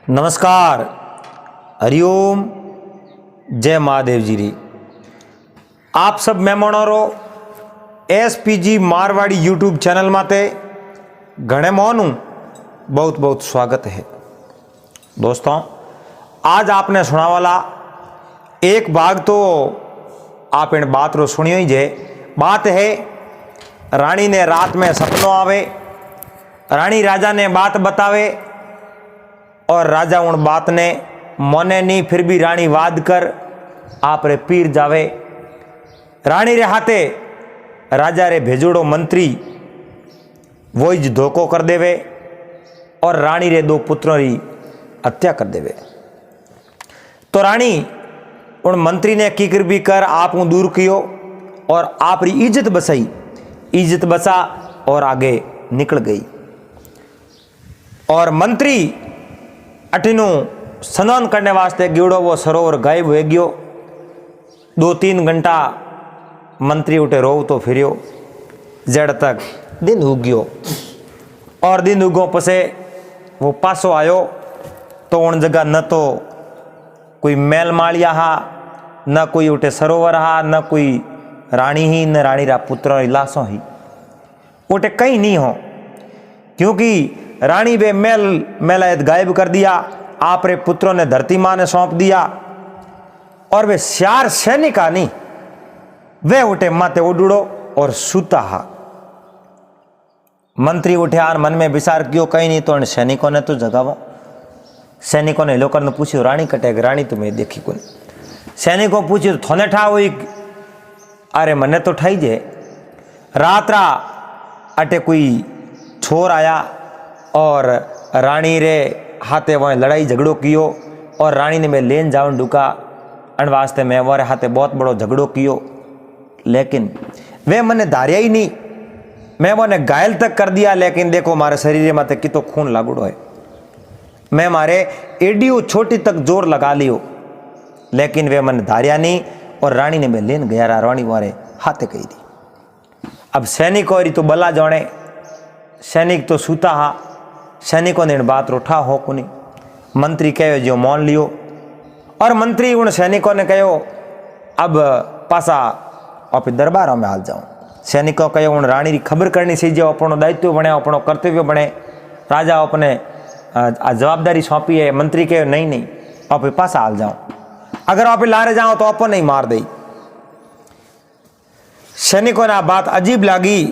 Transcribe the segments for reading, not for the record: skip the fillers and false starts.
नमस्कार, हरिओम, जय महादेव जी री। आप सब मेहमानों रो एसपीजी मारवाड़ी यूट्यूब चैनल माते घणे मोनू बहुत बहुत स्वागत है। दोस्तों, आज आपने सुना वाला एक भाग तो आप इन बात रो सुनियो ही जे। बात है रानी ने रात में सपनों आवे, रानी राजा ने बात बतावे और राजा उन बात ने मोने नहीं, फिर भी रानी वाद कर आप रे पीर जावे। रानी रे हाथे राजा रे भेजोड़ो मंत्री वो ही धोखो कर देवे और रानी रे दो पुत्रों री हत्या कर देवे। तो रानी उन मंत्री ने कीकर भी कर आप दूर कियो और आप री इज्जत बसाई, इज्जत बसा और आगे निकल गई। और मंत्री अठिनु स्नान करने वास्ते गियोड़ो वो सरोवर गायब हो गयो। 2-3 घंटा मंत्री उठे रोव तो फिरियो, जड़ तक दिन उग गयो। और दिन उगो पसे वो पासो आयो तो उन जगह न तो कोई मेल मालिया हा, न कोई उठे सरोवर हा, न कोई रानी ही, न रानी रा पुत्र लाशों ही। उठे कहीं नहीं हो, क्योंकि रानी बे मेलायत गायब कर दिया। आप रे पुत्रों ने धरती मां ने सौंप दिया और वे 4 सैनिका नहीं, वे उठे माते उड़ो और सूता हा। मंत्री उठे आर मन में विचार कियो, कहीं नहीं तो इन सैनिकों ने तो जगावो। सैनिकों ने लोकर ने पूछ्यो रानी कटे, रानी तो मैं देखी कोनी। सैनिकों पूछ्यो थोने ठा हुई, अरे मने तो ठाई जे। रात रा अटे कोई छोर आया और रानी रे हाथे वह लड़ाई झगड़ो कियो और रानी ने मैं लेन जावन ढुका अन वास्ते मैं वो हाथे बहुत बड़ो झगड़ो कियो, लेकिन वे मने धारिया ही नहीं। मैं वो ने घायल तक कर दिया, लेकिन देखो मारे शरीर में कितो खून लागुड़ो है। मैं मारे एडियो छोटी तक जोर लगा लियो, लेकिन वे मन धारिया नहीं और रानी ने मैं लेन गया। रानी वारे हाथे कही दी। अब सैनिक और तो बला जाने, सैनिक तो सूता हा। सैनिकों ने बात रोठा हो कुनी। मंत्री कहो जो मौन लियो और मंत्री उन सैनिकों ने कहो अब पासा अपने दरबारों में हाल जाऊं। सैनिकों कहो उन रानी की खबर करनी सी जो अपनो दायित्व बने, अपनो कर्तव्य बने। राजा अपने जवाबदारी सौंपी है। मंत्री कहो नहीं नहीं, आप पासा हाल जाओ, अगर आप लारे जाओ तो अपन नहीं मार दे। सैनिकों ने बात अजीब लगी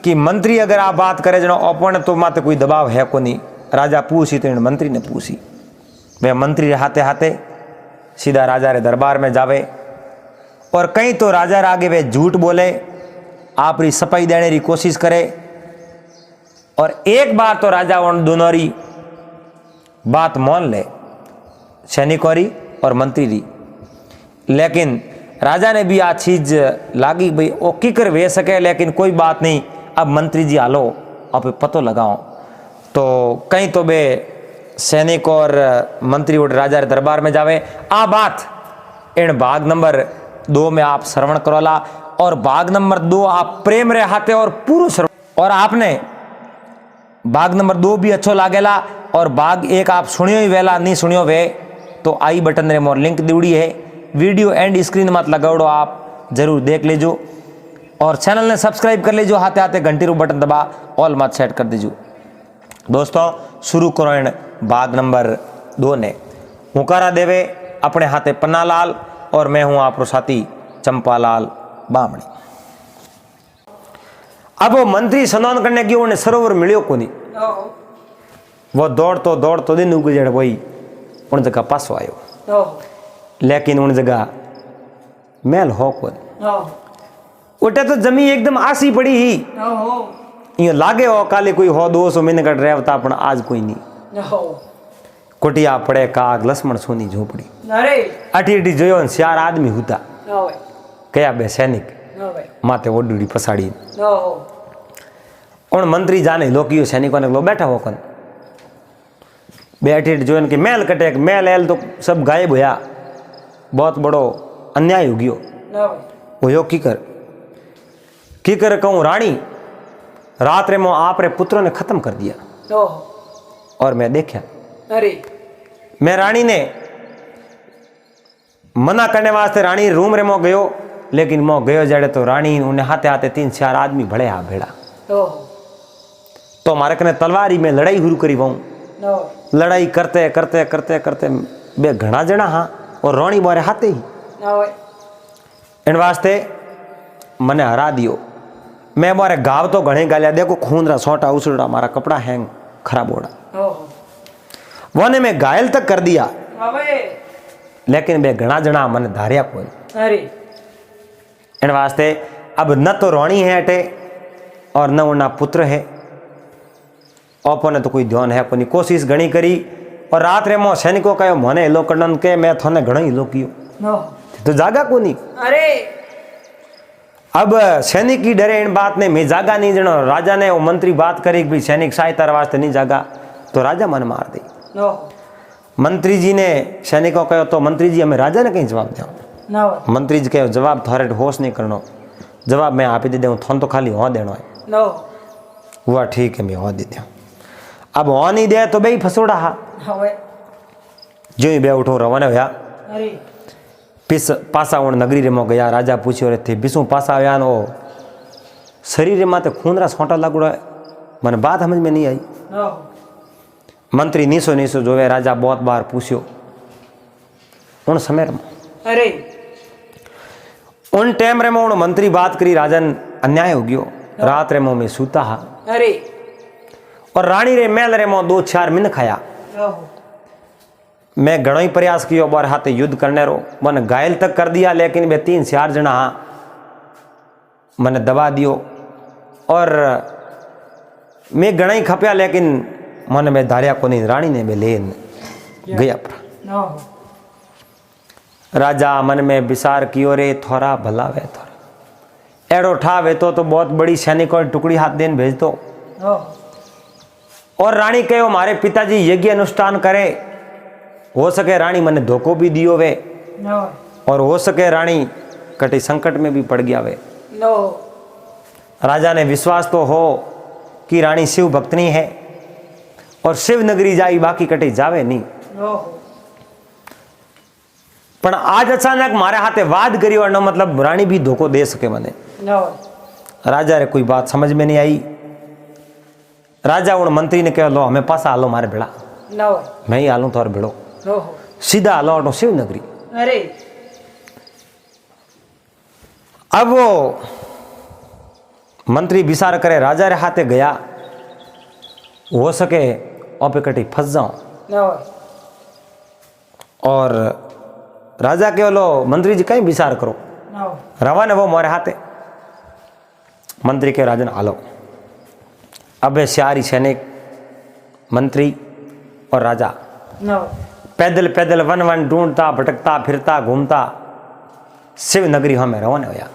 कि मंत्री अगर आप बात करे जनो अपन तो माते कोई दबाव है को नहीं। राजा पूछी तो मंत्री ने पूछी। वे मंत्री रे हाथे हाथे सीधा राजा रे दरबार में जावे और कहीं तो राजा रे आगे वे झूठ बोले, आप री सफाई देने री कोशिश करे। और एक बार तो राजा उन दोनों री बात मान ले, सैनिकों री और मंत्री री। लेकिन राजा ने भी आ चीज लागी भाई ओ की कर वे सके, लेकिन कोई बात नहीं, अब मंत्री जी आलो आप पतो लगाओ। तो कहीं तो बे सैनिक और मंत्री उठ राजा रे दरबार में जावे। आ बात इन भाग नंबर 2 में आप श्रवण करोला और भाग नंबर 2 आप प्रेम रे हाथे और पूरा श्रवण। और आपने भाग नंबर 2 भी अच्छो लागेला और भाग 1 आप सुनियो ही वेला, नहीं सुनियो वे तो आई बटन रे मोर लिंक दिवड़ी है। वीडियो एंड स्क्रीन मत लगाओ, आप जरूर देख लीजो और चैनल ने सब्सक्राइब कर लीजिए। हाथे हाथे घंटी रू बटन दबा ऑल मत सेट कर दीजिए। दोस्तों, शुरू करो इन भाग नंबर 2 ने। हुकारा देवे अपने हाथे पन्नालाल और मैं हूं आपरो साथी चंपालाल बामणी। अब वो मंत्री स्नान करने गयो, उन्हें सरोवर मिलियो को नहीं। वो दौड़तो दिन उग जड़ वही उन जगह पासो आयो, लेकिन उन जगह मेल हो को उठे तो जमी एकदम आसी पड़ी ही। ये लागे हो काले कोई हो 200 महीने का ड्राइव था, पण आज कोई नहीं। कोटिया पड़े काग लक्ष्मण सोनी झोपड़ी अठी अठी जो 4 आदमी होता कया बे सैनिक माते ओडूडी पसाड़ी। उन मंत्री जाने लोकियो सैनिकों ने लो बैठा होकन बैठे जो के मेल कटे, मेल एल तो सब गायब होया। बहुत बड़ो अन्याय हो गयो। वो की कर कहूँ रानी रात रे मो आप रे पुत्रों ने खत्म कर दिया। और मैं देखा अरे मैं रानी ने मना करने वास्ते रानी रूम रे मो गयो, लेकिन मो गयो जड़े तो रानी उन्हें हाथे हाथे 3-4 आदमी भड़े आ भेड़ा। तो मारे कने तलवारी में लड़ाई हुरू करी वहूं। लड़ाई करते करते करते करते बे घना जणा हाँ और रानी मारे हाथे ही इन वास्ते मने हरा दियो। मैं मारे गाव तो घणे गालिया, देखो खून रा सोटा उसड़ा, मारा कपड़ा हैंग खराब होड़ा, वने में घायल तक कर दिया, लेकिन बे घना जणा मन धारिया कोई। इन वास्ते अब न तो रानी है अटे और न उन्ना पुत्र है, ओपो ने तो कोई ध्यान है कोनी। कोशिश घणी करी और रात रे मो सैनिको कहो मने हिलो कड़न के मैं थोने घणो हिलो कियो तो जागा कोनी। अरे अब सैनिक की डरे इन बात ने मैं जागा नहीं जनो। राजा ने वो मंत्री बात करी कि सैनिक सहायता वास्ते नहीं जागा, तो राजा मन मार दी। मंत्री जी ने सैनिकों कहो तो मंत्री जी हमें राजा ने कहीं जवाब दो। मंत्री जी कहो जवाब थारे होश नहीं करनो, जवाब मैं आप ही दे दूं, थोन तो खाली हो देनो है। हुआ ठीक है, मैं हो दे दूं। अब हो नहीं दे तो बे फसोड़ा हा जो ही बे उठो रवाना होया। पिस पासा उन नगरी रे मो गया। राजा पूछ्यो रे थे बिसू पासा आया नो शरीर रे माते खून रा छोटा लागुड़ा है, मन बात समझ में नहीं आई। मंत्री नीसो नीसो जोवे। राजा बहुत बार पूछ्यो उन समय रे अरे उन टाइम रे मो उन मंत्री बात करी, राजन अन्याय हो गयो। रात रे मो में सूता हा अरे और रानी रे महल रे मो 2-4 मिन खाया। मैं घणो ही प्रयास कियो बार हाथे युद्ध करने रो, मन घायल तक कर दिया, लेकिन वे 3-4 जना मैंने दबा दियो और मैं घणा ही खपया, लेकिन मन में धारिया को नहीं। रानी ने ले गया। राजा मन में विचार कियो रे थोड़ा भला वे थोड़ा एड़ो ठावे तो बहुत बड़ी सैनिकों टुकड़ी हाथ देन भेज दो। और रानी कहो मारे पिताजी यज्ञ अनुष्ठान करे, हो सके रानी मने धोखो भी दियो वे और हो सके रानी कटी संकट में भी पड़ गया वे। राजा ने विश्वास तो हो कि रानी शिव भक्तनी है और शिव नगरी जाई, बाकी कटी जावे नहीं। पण आज अचानक मारे हाथे वाद करियो न मतलब रानी भी धोखो दे सके मने। राजा रे कोई बात समझ में नहीं आई। राजा उन मंत्री ने कहो लो हमें पासा हालो मारे भेड़ा, मैं ही हालू तोर भेड़ो, सीधा हालो ऑटो शिव नगरी। अरे अब वो मंत्री विचार करे राजा रे हाथे गया, हो सके ओपे कटी फंस जाऊं। और राजा के लो मंत्री जी कहीं विचार करो, रवाना वो मोरे हाथे। मंत्री के राजन आलो। अब सारी सैनिक मंत्री और राजा पैदल पैदल वन वन ढूंढता भटकता फिरता घूमता शिव नगरी हमें रवाना होया।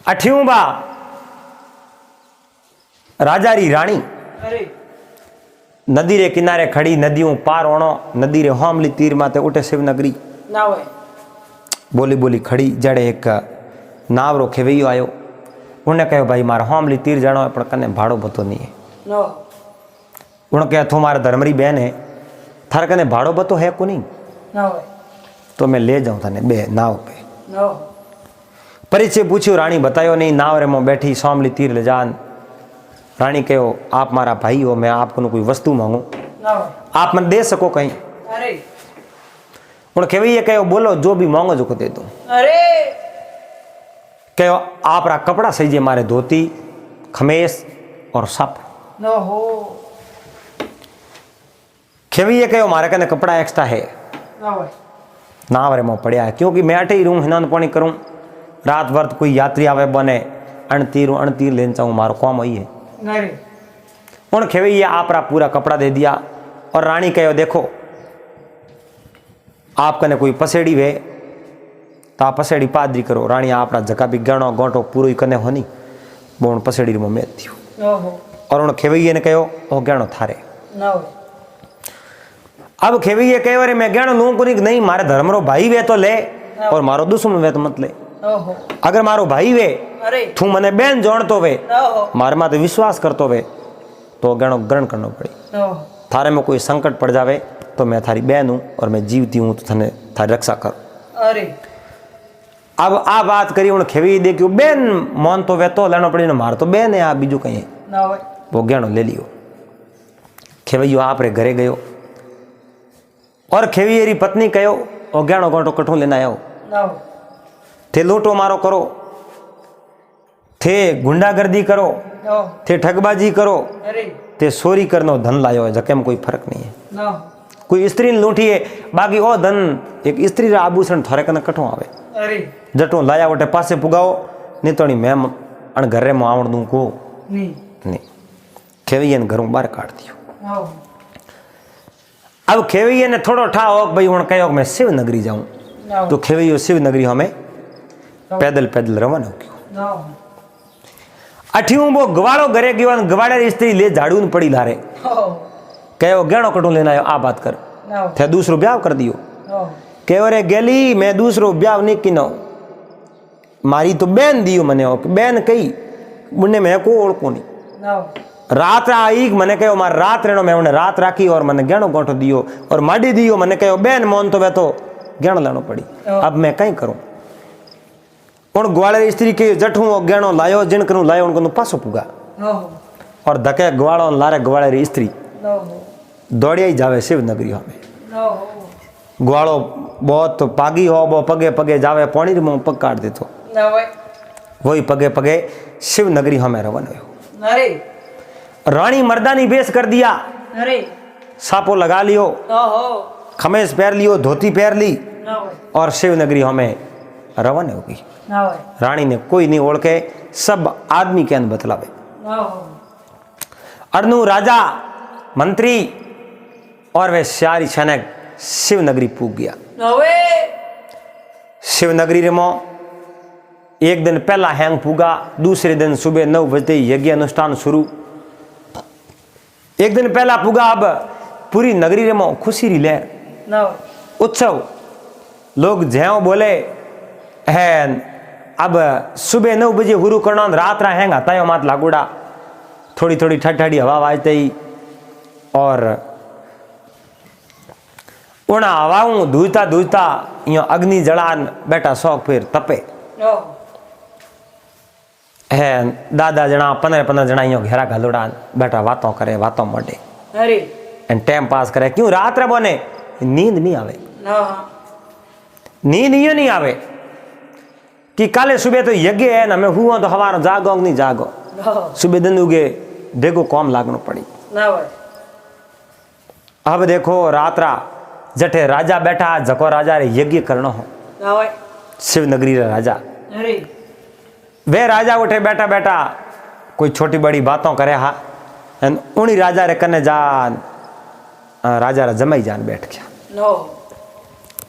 अठियों बा राजा री रानी नदी रे किनारे खड़ी, नदियों पार ओणो, नदी रे होमली तीर माते उठे शिव नगरी बोली बोली खड़ी। जड़े एक नाव रो खेवैयो आयो, उन्हें कहो भाई मारा होमली तीर जानो है पर कने भाड़ो बतो नहीं है। उन्हें कहा तू मारा धर्मरी बहन है, थारे कने भाड़ो बतो है को नहीं, तो मैं ले जाऊं थाने बे नाव पे। परिचय पूछ्यो, रानी बतायो नहीं। नाव रे मो बैठी सोमली तीर ले जान। रानी कहो आप मारा भाई हो, मैं आपको कोई वस्तु मांगू, आप मन दे सको कहीं। उन्हें कहे ये कहो बोलो जो भी मांगो जो को दे दूं। कहो आप रा कपड़ा सही जे मारे धोती खमेस और सप। खेवी ये कहो मारे कने कपड़ा एक्स्ट्रा है नाव रे मो पड़िया है, क्योंकि मैं अठे ही रहूं, हिनान पानी करूं, रात भर कोई यात्री आवे बने अणतीर लेन चाहूं, मारो काम वही है। उन खेवी ये आप रा पूरा कपड़ा दे दिया। और रानी कहो देखो आप कने कोई पसेड़ी वे तो आप पसेड़ी पादरी करो। रानी आप रा जका भी गणो गोटो पूरो ही कने होनी बोन पसेड़ी में मेत थियो। और उन खेवैये ने कहो ओ गणो थारे। अब खेवैये कहो अरे मैं गणो लूं को नहीं, मारे धर्म रो भाई वे तो ले और मारो दुश्मन वे तो मत ले। अगर मारो भाई वे तू मने बेन जोड़तो वे, मारे माते विश्वास करतो वे, तो गणो ग्रहण करनो पड़ी। थारे में कोई संकट पड़ जावे तो मैं थारी बहन हूँ और मैं जीवती हूँ तो थाने थारी रक्षा करूँ। अरे अब आ बात करी हूँ खेवी देखियो बेन मन तो वे तो लेना पड़ी मार तो बेन है आ बीजू कहीं है ना होय वो गहणो ले लियो। खेवैयो आप रे घरे गयो और खेवीरी पत्नी कहो और गहणो गोटो कठू लेना आयो ना होय थे लोटो मारो करो थे गुंडागर्दी करो ना थे ठगबाजी करो अरे ते चोरी करनो धन लायो है जके में कोई फर्क नहीं है। ना कोई स्त्री ने लूटी है बाकी ओ धन एक स्त्री रा आभूषण थोड़े कने कठो आवे अरे जटो लाया वटे पासे पुगाओ नहीं तो मैं अण घरे में आवड़ दूं को नहीं खेवैया ने घरों बाहर काट दियो। ना होय अब खेवैया ने थोड़ो ठाओ भाई हुण कहो मैं शिवनगरी जाऊं ना होय तो खेवैयो शिवनगरी हमें पैदल पैदल रवाना हो गयो। ना होय अठियों वो गवाड़ो घरे गयो और गवाड़े स्त्री ले झाड़ू पड़ी लारे हो कहो गहणो कटू लेना आयो आ बात कर ना होय थे दूसरो ब्याह कर दियो हो कहो रे गेली मैं दूसरो ब्याह नहीं किनो मारी तो बहन दियो मने बहन कही मुन्ने मैं को ओळखो नहीं ना होय रात आई मने कहो मार रात रहनो मैं उन्हें रात राखी और मने गहणो गोठो दियो और माडी दियो मने कहो बहन मोन तो वे तो गहणो लेनो पड़ी अब मैं कहीं करूं उन ग्वाड़े स्त्री के जठू गहणो लायो जिन करूं लायो उनको पासो पुगा हो और धके ग्वाड़ो लारे ग्वाड़े स्त्री ना हो दौड़िया ही जावे शिवनगरी हमें ना हो ग्वाड़ो बहुत पागी हो वो पगे पगे जावे पानी में पग काट देतो ना होय वही पगे पगे शिवनगरी हमें रवाना हो। अरे रानी मर्दानी बेस कर दिया अरे सापो लगा लियो ना हो खमेस पहन लियो धोती पहन ली ना होय और शिवनगरी हमें रवाना होगी। ना होय रानी ने कोई नहीं ओळखे सब आदमी के अंदर बतलावे ना हो अरनू राजा मंत्री और वे सारी छनक शिवनगरी पूग गया। ना होय शिवनगरी में एक दिन पहला हैंग पूगा दूसरे दिन सुबह 9 बजे यज्ञ अनुष्ठान शुरू। एक दिन पहला पूगा अब पूरी नगरी में खुशी री लहर ना होय उत्सव लोग ज्यों बोले है अब सुबह 9 बजे हुरू करना रात रा हैंग आता मात लागूड़ा थोड़ी थोड़ी ठंडी हवा वाजते ही और उना हवाओं धूजता धूजता यो अग्नि जड़ान बैठा शौक फिर तपे ना है दादा जना 15 जना यो घेरा घलोड़ान बैठा बातों करे बातों मटे अरे एंड टाइम पास करे क्यों रात रे बोने नींद नहीं आवे ना नींद यो नहीं आवे कि काले सुबह तो यज्ञ है ना मैं हुआ तो हवारो जागो नहीं जागो ना सुबह दिन उगे देखो कौम लागनो पड़ी। ना होय अब देखो रात्रा जठे राजा बैठा जको राजा रे यज्ञ करनो हो ना होय शिवनगरी रे राजा अरे वे राजा उठे बैठा बैठा कोई छोटी बड़ी बातों करे हा उन्हीं राजा रे कने जान राजा रा जमाई जान बैठ गया ना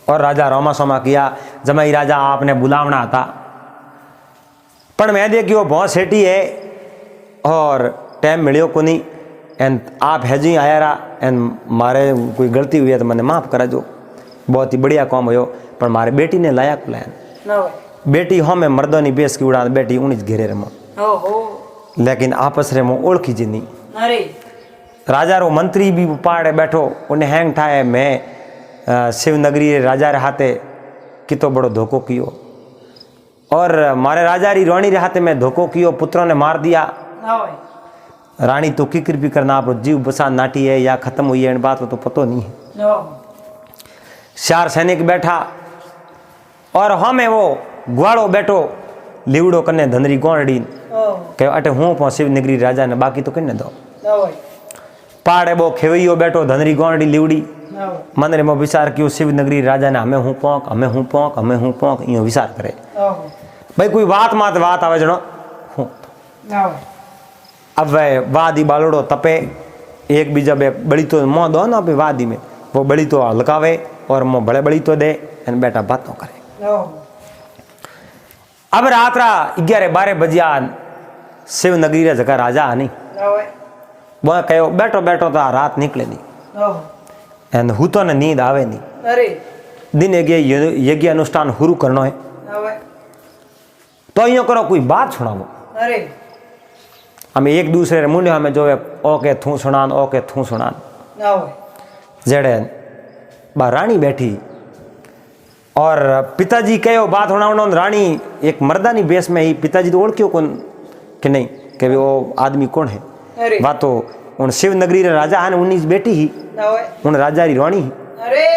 और राजा रोमा सोमा किया जमाई राजा आपने बुलावना था पर मैं देखियो बहुत सेठी है और टाइम मिलियो को नहीं एंड आप है जी आया रहा एंड मारे कोई गलती हुई है तो मैंने माफ़ करा जो बहुत ही बढ़िया काम हो पर मारे बेटी ने लाया को लाया ना होय बेटी हमें मर्दों बेस की उड़ा बेटी उन्हीं घेरे रे हो लेकिन आपस रे ओळखी ओळखी जी नहीं अरे राजा रो मंत्री भी पाड़े बैठो उन्हें हैंग ठाए मैं शिवनगरी रे राजा रे हाथे कितो बड़ो धोखो कियो और मारे राजा री रानी रे हाथे में धोखो कियो पुत्रों ने मार दिया ना होय रानी तो किकर भी करना आप जीव बसा नाटी है या खत्म हुई है इन बात तो पतो नहीं है। ना 4 सैनिक बैठा और हमें वो ग्वाड़ो बैठो लीवड़ो कने धनरी गोंडी हो के अटे हूँ पो शिवनगरी राजा ने बाकी तो कने दो ना होय पाड़े वो खेवैयो बैठो धनरी गोंडी लीवड़ी ना होय मन में विचार कियो शिवनगरी राजा ने हमें हूँ पोंक हमें हूँ पोंक हमें हूँ पोंक यो विचार करे ना होय भाई कोई बात मात बात आवे जनो हूँ ना होय अब वह वादी बालोड़ो तपे एक बीजा बे बड़ी तो मोह दो ना पे वादी में वो बड़ी तो हल्कावे और मोह बड़े बड़ी तो दे एन बेटा बातों करे। ना होय अब रात रा 11-12 बजिया शिवनगरी रे जगह राजा आनी ना होय वो कहो बैठो बैठो तो रात निकले नहीं ना होय एन हूँ तो ने नींद आवे नहीं अरे दिन यज्ञ अनुष्ठान हुरू करनो है ना होय तो यो करो कोई बात सुनावो अरे हमें एक दूसरे रे मुंडे हमें जो है ओके थू सुनान ओके थू सुनान ना होए जेड़े बा रानी बैठी और पिताजी कहो बात होना रानी एक मर्दानी बेस में ही पिताजी तो ओळख्यो कौन कि नहीं कि वो आदमी कौन है अरे बात तो उन शिवनगरी रे राजा है उन्नी बेटी ही ना होए उन राजा री रानी ही अरे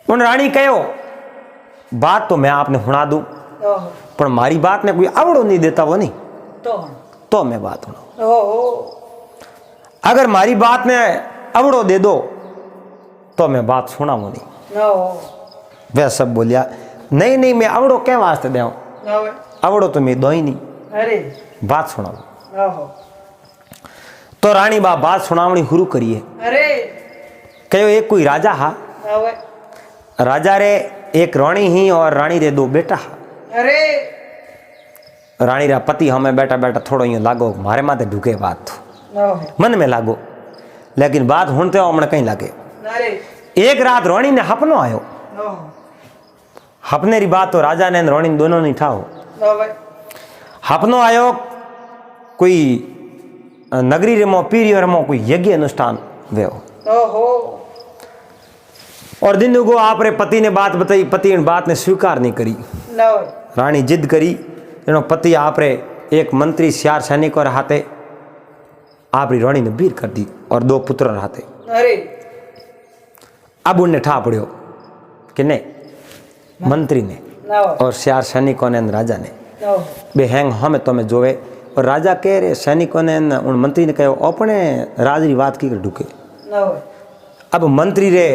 उन रानी कहो बात तो मैं आपने सुना दूं ओहो पर मारी बात ने कोई आवड़ो नहीं देता वो नहीं तो मैं बात सुनाऊं ओहो अगर मारी बात ने आवड़ो दे दो तो मैं बात सुनाऊं नहीं ना हो वह सब बोलिया नहीं नहीं मैं आवड़ो क्या वास्ते दे ना होए आवड़ो तो मैं दो ही नहीं अरे बात सुनाऊं ओहो तो रानी बा बात सुनावनी शुरू करिए अरे कहो एक कोई राजा हा ना होए राजा रे एक रानी ही और रानी रे दो बेटा हा अरे रानी रा पति हमें बैठा बैठा थोड़ो यूं लागो मारे माथे ढुके बात ना होए मन में लागो लेकिन बात सुनते हो हमने कहीं लागे अरे एक रात रानी ने हपनो आयो ओहो हपने री बात तो राजा ने रानी ने दोनों नहीं ठाओ ना होए हपनो आयो कोई नगरी रे मो पीरी रे मो कोई यज्ञ अनुष्ठान वे ओहो और दिन को आप रे पति ने बात बताई पति इन बात ने स्वीकार नहीं करी ना होए रानी जिद करी एनो पति आप रे एक मंत्री सियार सैनिक और हाथे आप री रानी ने वीर कर दी और दो पुत्र रहते अरे अब उन्हें ठा पड़ियो कि नहीं मंत्री ने ना होए और सियार सैनिकों ने राजा ने ना हो बे हैंग हमें तुम्हें जोवे और राजा कह रहे सैनिकों ने उन मंत्री ने कहो अपने राज री बात की कर ढुके ना होए अब मंत्री रे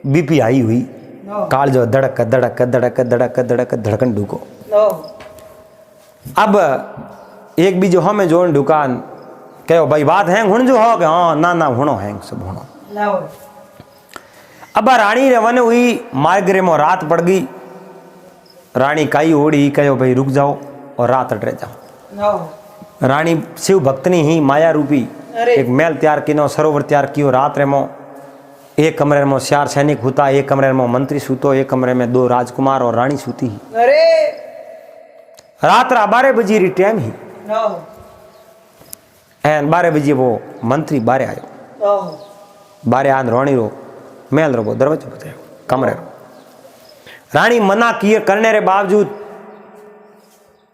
बीपी आई हुई ना हो काल जो धड़क धड़क धड़क धड़क धड़क धड़कन ढुको ना हो अब एक भी जो हमें जो दुकान कहो भाई बात हैंग हुण जो हो कि हाँ ना ना हुणो हैंग सब हुणो ना होए अब रानी रे वन हुई मार्ग रे मो रात पड़ गई रानी काई ओड़ी कहो भाई रुक जाओ और रात अटरे जाओ ना हो रानी शिव भक्तनी ही माया रूपी अरे एक महल तैयार किनो सरोवर तैयार कियो रात रे मो एक कमरे में सियार सैनिक होता एक कमरे में मंत्री सूतो एक कमरे में दो राजकुमार और रानी सूती ही अरे रात रा 12 बजे री टाइम ही ना हो एन 12 बजे वो मंत्री बारे आयो ओहो बारे आन रानी रो महल रो वो दरवाजो बतायो कमरे रो रानी मना किए करने रे बावजूद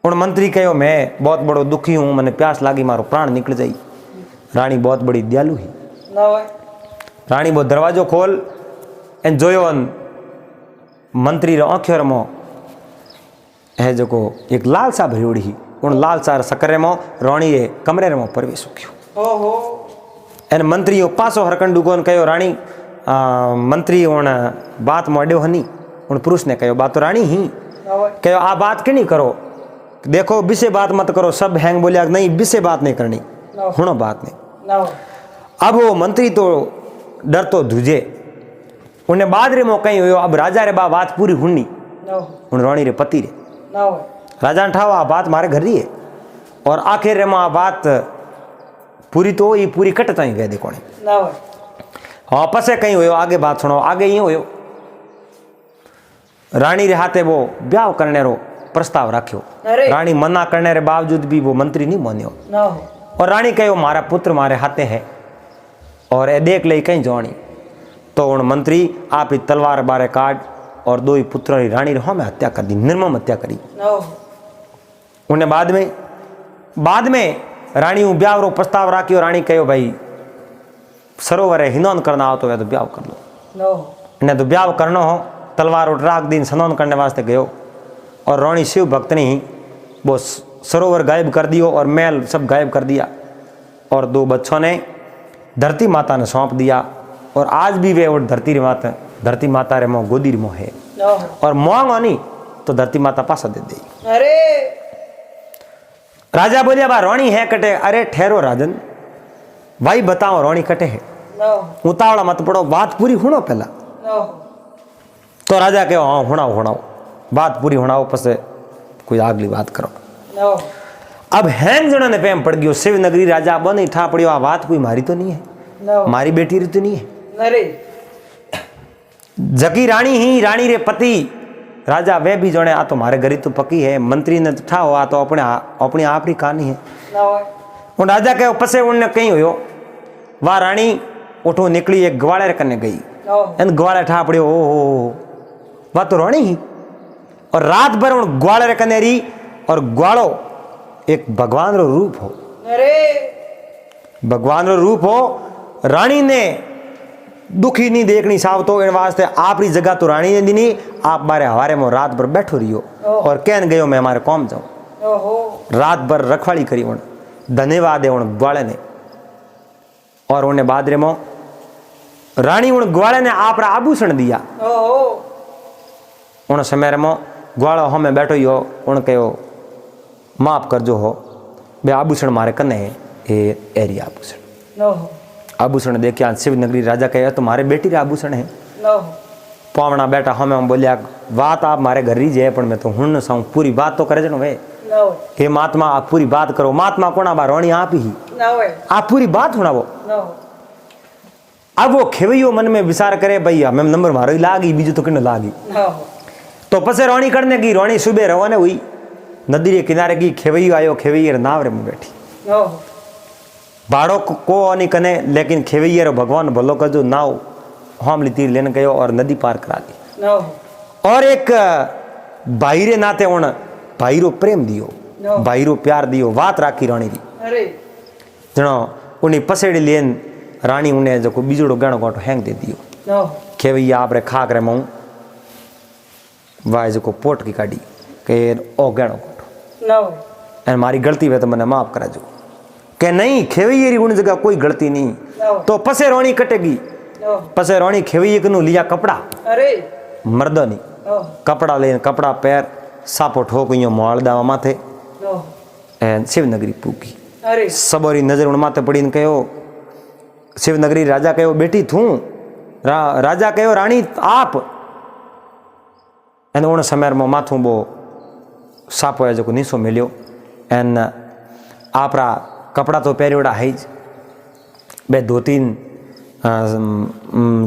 उन मंत्री कहो मैं बहुत बड़ो दुखी हूँ मैंने प्यास लागी मारो प्राण निकल जाई रानी बहुत बड़ी दयालु ही ना होए रानी वो दरवाजो खोल एन जोयो मंत्री रो आँखियों रे मो है जो को एक लाल सा भरियोड़ी ही उन लाल सा सकरे मो रानी रे कमरे रे मो प्रवेश क्यों ओहो एन मंत्री पासो हरकन डुकोन कहो रानी मंत्री उन बात मोड्यो हनी उन पुरुष ने कहो बात तो रानी ही ना होए कहो आ बात क्यों नहीं करो देखो बिसे बात मत करो सब हैंग बोलिया नहीं बिसे बात नहीं करनी हुणो बात नहीं ना होए अब वो मंत्री तो डर तो धुजे उन्हें बाद रे मौका ही हुयो अब राजा रे बा बात पूरी हुनी ना हो उन रानी रे पति रे ना होए राजा ने ठावा बात मारे घर रही है और आखिर रे माँ बात पूरी तो ये पूरी कट ताई गए देखो ना होए हाँ पसे कहीं हुयो आगे बात सुनो आगे ही हुयो रानी रे हाथे वो ब्याह करने रो प्रस्ताव रखियो अरे रानी मना करने रे बावजूद भी वो मंत्री नहीं मान्यो ना हो और रानी कहो मारा पुत्र मारे हाथे है और ए देख ले कहीं जानी तो उन मंत्री आप ही तलवार बारे काट और दो ही पुत्रों की रानी रे में हत्या कर दी निर्मम हत्या करी ना हो उन्हें बाद में रानी ऊ ब्याह रो प्रस्ताव राखियो रानी कहो भाई सरोवर हिनौन करना हो तो ब्याह कर लो ना हो इन्हें तो ब्याह करना हो तलवार उठ राख दिन स्नान करने वास्ते गयो और रानी शिव भक्त ने ही वो सरोवर गायब कर दियो और महल सब गायब कर दिया और दो बच्चों ने धरती माता ने सौंप दिया और आज भी वे और धरती माता रे मोह गोदी रे मोह है ना हो और मांगो नहीं तो धरती माता पासा दे दी अरे राजा बोलिया बा रानी है कटे अरे ठहरो राजन भाई बताओ रानी कटे है ना हो उतावड़ा मत पड़ो बात पूरी हुणो पहला ना हो तो राजा कहो हाँ हुणाओ बात पूरी हुणाओ पसे कोई अगली बात करो ना हो अब हैंग जणा ने प्रेम पड़ गयो शिवनगरी राजा बनी ठा पड़ियो आ बात कोई मारी तो नहीं है ना हो मारी बेटी री तो नहीं है अरे जकी रानी ही रानी रे पति राजा वे भी जणे आ तो मारे घरी तो पकी है मंत्री ने ठा हो आ तो अपनी आप री कहानी है ना हो उन राजा कहो पसे उनने कहीं हुयो वाह रानी उठो निकली एक ग्वाड़े कने गई एन ग्वाड़े ठा पड़ियो ओ बात तो रोणी ही और रात भर उन ग्वाड़े कने री और ग्वाड़ो एक भगवान रो रूप हो अरे भगवान रो रूप हो रानी ने दुखी नहीं देखनी साव तो इन वास्ते आप री जगह तो रानी ने दीनी आप मारे हवारे में रात भर बैठो रहियो और कहन गयो मैं हमारे कौम जाऊं ओहो रात भर रखवाड़ी करी उन धन्यवाद है उन ग्वाड़े ने और उन्हें बादरे में रानी उन ग्वाड़े ने आप आभूषण दिया ओहो उन समय में ग्वाड़ो हमें बैठो ही हो उन कहो माफ कर जो हो बे आभूषण मारे कने है एरी आभूषण ओहो आभूषण देखिया शिवनगरी राजा कहे तुम्हारे बेटी रे आभूषण है ओहो पावना बैठा हमें बोलिया बात आप मारे घर री जे पण मैं तो हुन न साऊं पूरी बात तो करे जनो वे ओहो हे महात्मा आप पूरी बात करो महात्मा कोना बा रोणी आप ही ओहो आप पूरी बात सुनावो ओहो अब वो खेवैयो मन में विचार करे भई हमें नंबर मारो ही लागी बीजू तो किने लागी ओहो तो पसे रोणी करने की रोणी सुबह रवाने हुई नदी रे किनारे की खेवैयो आयो खेवैये नाव रे में बैठी ओहो भाड़ो को नहीं कने लेकिन खेवैये रो भगवान भलो कर जो नाव हमली तीर लेने गयो और नदी पार करा दी ओहो और एक भाई रे नाते उन भाई रो प्रेम दियो भाई रो प्यार दियो बात राखी रानी री अरे जणो उनी पसेड़ी लेन रानी उन्हें जो बीजोड़ो गणो गोटो हैंग दे दियो ओहो खेवैया आपरे खाक रे मऊ वाय जो पोट की काढ़ी के ओ गणो गोटो ओहो एन मारी गलती वे तो मने माफ करा जो के नहीं खेवैये री उन जगह कोई गलती नहीं तो पसे रोणी कटेगी ओहो पसे रोणी खेवैये कनु लिया कपड़ा अरे मर्दो नहीं ओहो कपड़ा लेन कपड़ा पैर सापो ठोक यो मोल दावा माथे ओहो एन शिवनगरी पूकी अरे सबोरी नजर उन माथे पड़ी ने कहो शिवनगरी राजा कहो बेटी थू राजा कहो रानी आप एन उन समय में माथू बो सापो है जो नीसो मिलियो एन आपरा कपड़ा तो पहरियोड़ा है बे दो तीन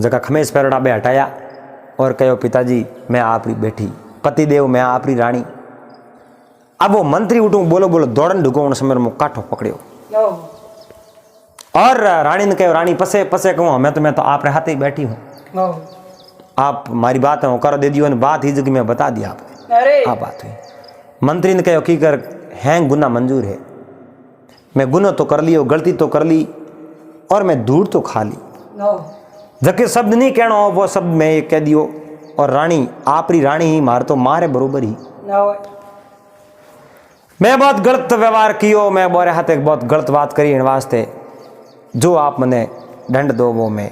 जगह खमेस पहरोड़ा बे हटाया और कहो पिताजी मैं आपरी बेटी पति देव मैं आपरी रानी अब वो मंत्री उठू बोलो बोलो दौड़न ढुको उन समय में काठो पकड़ियो ओहो और रानी ने कहो रानी पसे पसे कहूँ मैं तो आप हाथ ही बैठी हूँ ओहो आप हमारी बात है कर दे दियो बात ही जगह में बता दिया आपने अरे आप बात हुई मंत्री ने कहो की कर हैं गुना मंजूर है मैं गुनो तो कर लियो गलती तो कर ली और मैं धूड़ तो खा ली ओहो जबकि शब्द नहीं कहना हो वो शब्द मैं कह दियो और रानी आपरी रानी ही मार तो मारे बरोबर ही ओहो मैं बहुत गलत व्यवहार कियो मैं बोरे हाथ एक बहुत गलत बात करी इन वास्ते जो आप मने दंड दो वो मैं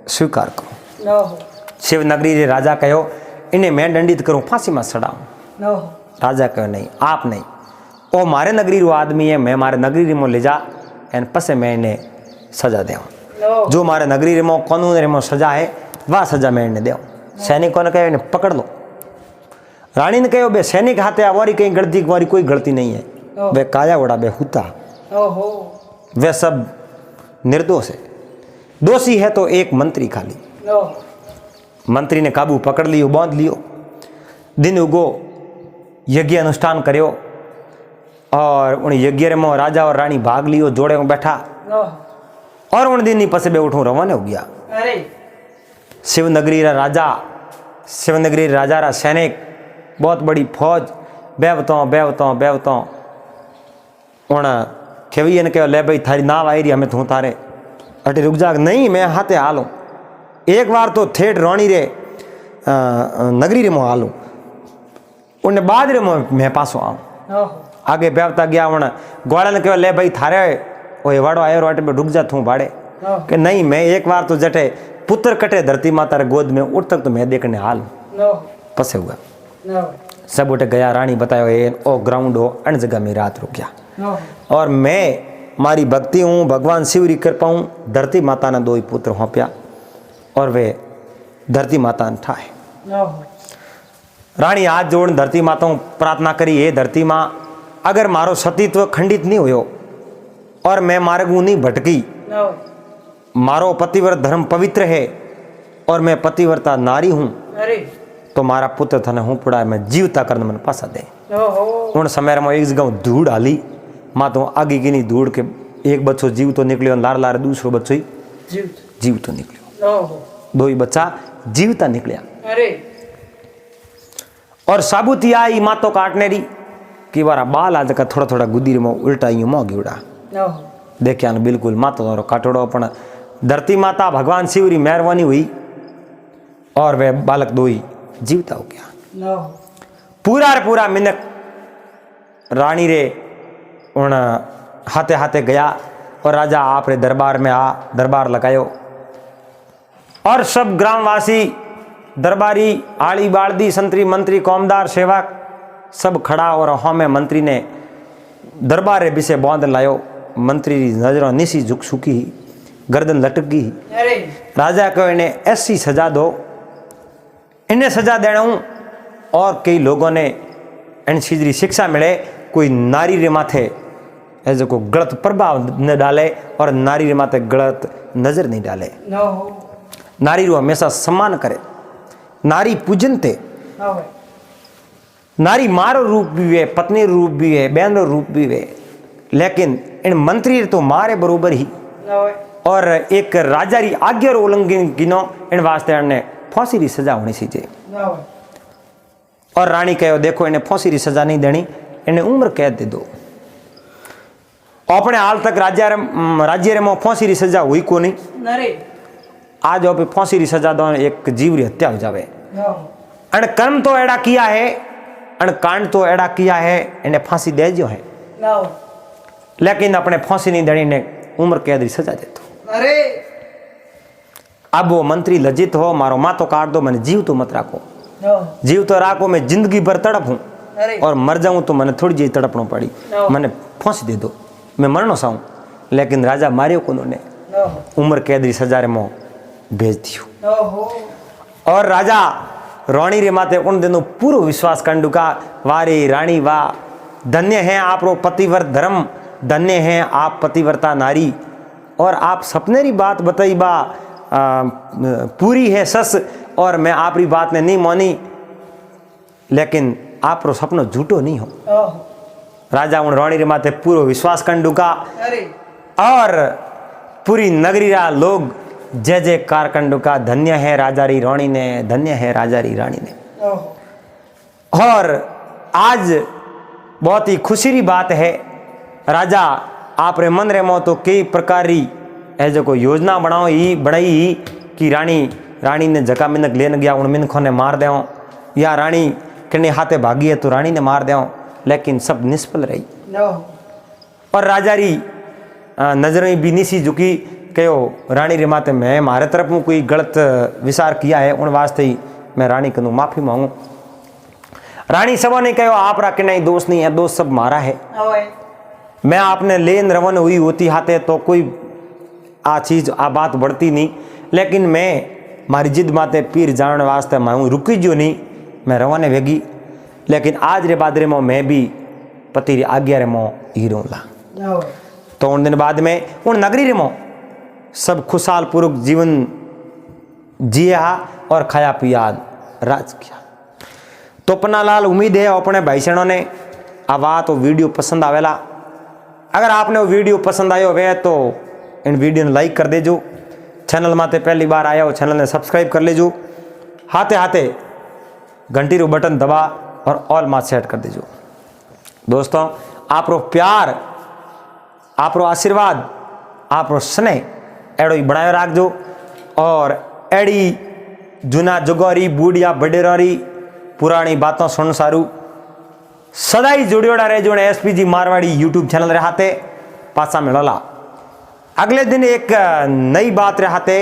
स्वीकार करूं ओहो शिवनगरी रे राजा कहो इन्हें मैं दंडित करूं फांसी में चढ़ाऊं ओहो राजा कहो नहीं आप नहीं ओ मारे नगरी रो आदमी है मैं मारे नगरी में ले जा एन पसे मैं इन्हें सजा देऊं ओहो जो मारे नगरी में कानून में सजा है वह सजा मैं इन्हें देऊं सैनिकों ने कहो इन्हें पकड़ लो रानी ने कहो बे सैनिक हाथे आवारी कहीं गलती वारी कोई गलती नहीं है वे काया उड़ा बे हुता ओहो वे सब निर्दोष है दोषी है तो एक मंत्री खाली ओहो मंत्री ने काबू पकड़ लियो बांध लियो दिन उगो यज्ञ अनुष्ठान करियो और उन यज्ञ में राजा और रानी भाग लियो जोड़े में बैठा ओहो और उन दिन ही पसे बे उठूं रवाने हो गया अरे शिवनगरी राजा रा सैनिक बहुत बड़ी फौज बेवतों उन खेवैये ने कहो ले भाई थारी नाव आई रही हमें तू तारे अटे रुक जा नहीं मैं हाथे हालूं एक बार तो थेट रोणी रे नगरी रे मो हालूं उन्हें बाद रे मैं पासो आऊं ओहो आगे बेवता गया उन ग्वाड़ा ने कहो ले भाई थारे ओ वाड़ो आयो अटे में रुक जा तू बाड़े ओहो कि नहीं मैं एक बार तो जटे पुत्र कटे धरती माता रे गोद में उठ तक तो मैं देखने हाल ओहो पसे हुआ ओहो सब उठे गया रानी बतायो ये ओ ग्राउंड हो अन जगह में रात रुक गया ओहो और मैं मारी भक्ति हूँ भगवान शिव री कृपा हूँ धरती माता ने दो ही पुत्र होंप्या और वे धरती माता ने ठाए ओहो रानी हाथ जोड़ धरती माता प्रार्थना करी हे धरती माँ अगर मारो सतीत्व खंडित नहीं हुयो और मैं मार्गू नहीं भटकी ओहो मारो पतिव्रत धर्म पवित्र है और मैं पतिव्रता नारी हूँ अरे तो मारा पुत्र थने हूँ पड़ा मैं जीवता करने मन पासा दे ओहो उन समय में एक जगह धूड़ हाली माँ तो आगे की नहीं धूड़ के एक बच्चों जीव तो निकलियो लार लार दूसरो बच्चो ही जीव जीवतो निकलियो। ओहो। दो ही बच्चा जीवता निकलिया। अरे और साबुती आई मातो काटने री कि वारा बाल आज का थोड़ा थोड़ा गुदीर में उल्टा यूं मोगी उड़ा ओहो। देखिया न बिल्कुल मातो तारो काटोड़ो पण धरती माता भगवान शिव री मेहरबानी हुई और वह बालक दो ही जीवता हो गया। ओहो। पूरा रे पूरा मिनक रानी रे उन हाथे हाथे गया और राजा आप रे दरबार में आ दरबार लगायो और सब ग्रामवासी दरबारी आली बालदी संतरी मंत्री कौमदार सेवक सब खड़ा और हमें मंत्री ने दरबार रे विषय बांध लायो। मंत्री री नजरों निसी झुक सुकी गर्दन लटक गई। अरे राजा को इन्हें ऐसी सजा दो, इन्हें सजा देना हूं और कई लोगों ने इन चीज शिक्षा मिले कोई नारी रे माथे ऐसे को गलत प्रभाव न डाले और नारी रे माथे गलत नजर नहीं डाले। ओहो। नारी रो हमेशा सम्मान करे, नारी पूजन ते ओहो। नारी मारो रूप भी है, पत्नी रूप भी है, बहन रो रूप भी है, लेकिन इन मंत्री तो मारे बरोबर ही ओहो। और एक राजा री आज्ञा रो उल्लंघन किनो इन वास्ते ने फांसी री सजा होनी चाहिए। ओहो। और रानी कहो देखो इन्हें फांसी री सजा नहीं देनी, इन्हें उम्र कैद दे दो। अपने हाल तक राज्य रे में फांसी री सजा हुई को नहीं, अरे आज आप फांसी री सजा दो एक जीव री हत्या हो जावे। ओहो। अन कर्म तो एड़ा किया है, अन कांड तो एड़ा किया है, इन्हें फांसी दे जो है, ओहो। लेकिन अपने फांसी नहीं देनी ने उम्र कैद री सजा दे दो। अरे अब वो मंत्री लज्जित हो, मारो माँ तो काट दो, मैंने जीव तो मत राखो, ओहो। जीव तो राखो, मैं जिंदगी भर तड़प हूं अरे और मर जाऊं तो मैंने थोड़ी जी तड़पना पड़ी, मैंने फांसी दे दो, मैं मरना चाहूं। लेकिन राजा मारियो को उन्होंने ओहो। उम्र कैद री सजा रे मोह भेज दियो। ओहो। और राजा रानी रे माते उन दिनों पूरा विश्वास कंडू का वारे रानी वाह, धन्य है आप रो पतिव्रत धर्म, धन्य है आप पतिव्रता नारी, और आप सपने री बात बताई बा पूरी है सस, और मैं आप री बात ने नहीं मानी, लेकिन आप रो सपनो झूठो नहीं हो। ओहो। राजा उन रानी रे माते पूरा विश्वास कंडू का अरे और पूरी नगरी रा लोग जय जयकार कंडू का, धन्य है राजा री रानी ने, धन्य है राजा री रानी ने। ओहो। और आज बहुत ही खुशी री बात है, राजा आप रे मन रे मो तो कई प्रकार री ऐसे को योजना बनाई कि रानी ने जका मिनक लेने गया उन मिनखों ने मार दे, या रानी किन्ने हाथे भागी है तो रानी ने मार दे, लेकिन सब निष्फल रही। ओहो। और राजा री नजरें भी निसी झुकी, कहो रानी रे माते मैं मारे तरफ में कोई गलत विचार किया है, उन वास्ते ही मैं रानी कनु माफी मांगू। रानी सबों ने कहो आप रा के नहीं दोष नहीं है, दोष सब मारा है, ओहो। मैं आपने लेन रवन हुई होती हाथे तो कोई आ चीज आ बात बढ़ती नहीं, लेकिन मैं मारी जिद माते पीर जाने वास्ते मैं रुकी जो नहीं, मैं रवाने वेगी, लेकिन आज रे बाद रे मो मैं भी पति री आज्ञा रे मो ही रहूंगा। ओहो। तो उन दिन बाद में उन नगरी रे मो सब खुशहाल पूर्वक जीवन जिया और खाया पिया राज किया। तो अपना लाल उम्मीद है अपने भाई सणों ने आ बात वीडियो पसंद आवेला। अगर आपने वो वीडियो पसंद आयो वे तो इन वीडियो ने लाइक कर देजो, चैनल माते पहली बार आया हो चैनल ने सब्सक्राइब कर लेजो, हाथे हाथे घंटी रो बटन दबा और ऑल मात सेट कर देजो। दोस्तों आप रो प्यार, आप रो आशीर्वाद, आप रो स्नेह एड़ो ही बनाए राखजो, और एड़ी जूना जुगोरी बूढ़िया बडेरारी पुरानी बातों सुन सारू सदाई जुड़ियोड़ा रह जो एसपीजी मारवाड़ी यूट्यूब चैनल रहाते पासा मिलोला। अगले दिन एक नई बात रहाते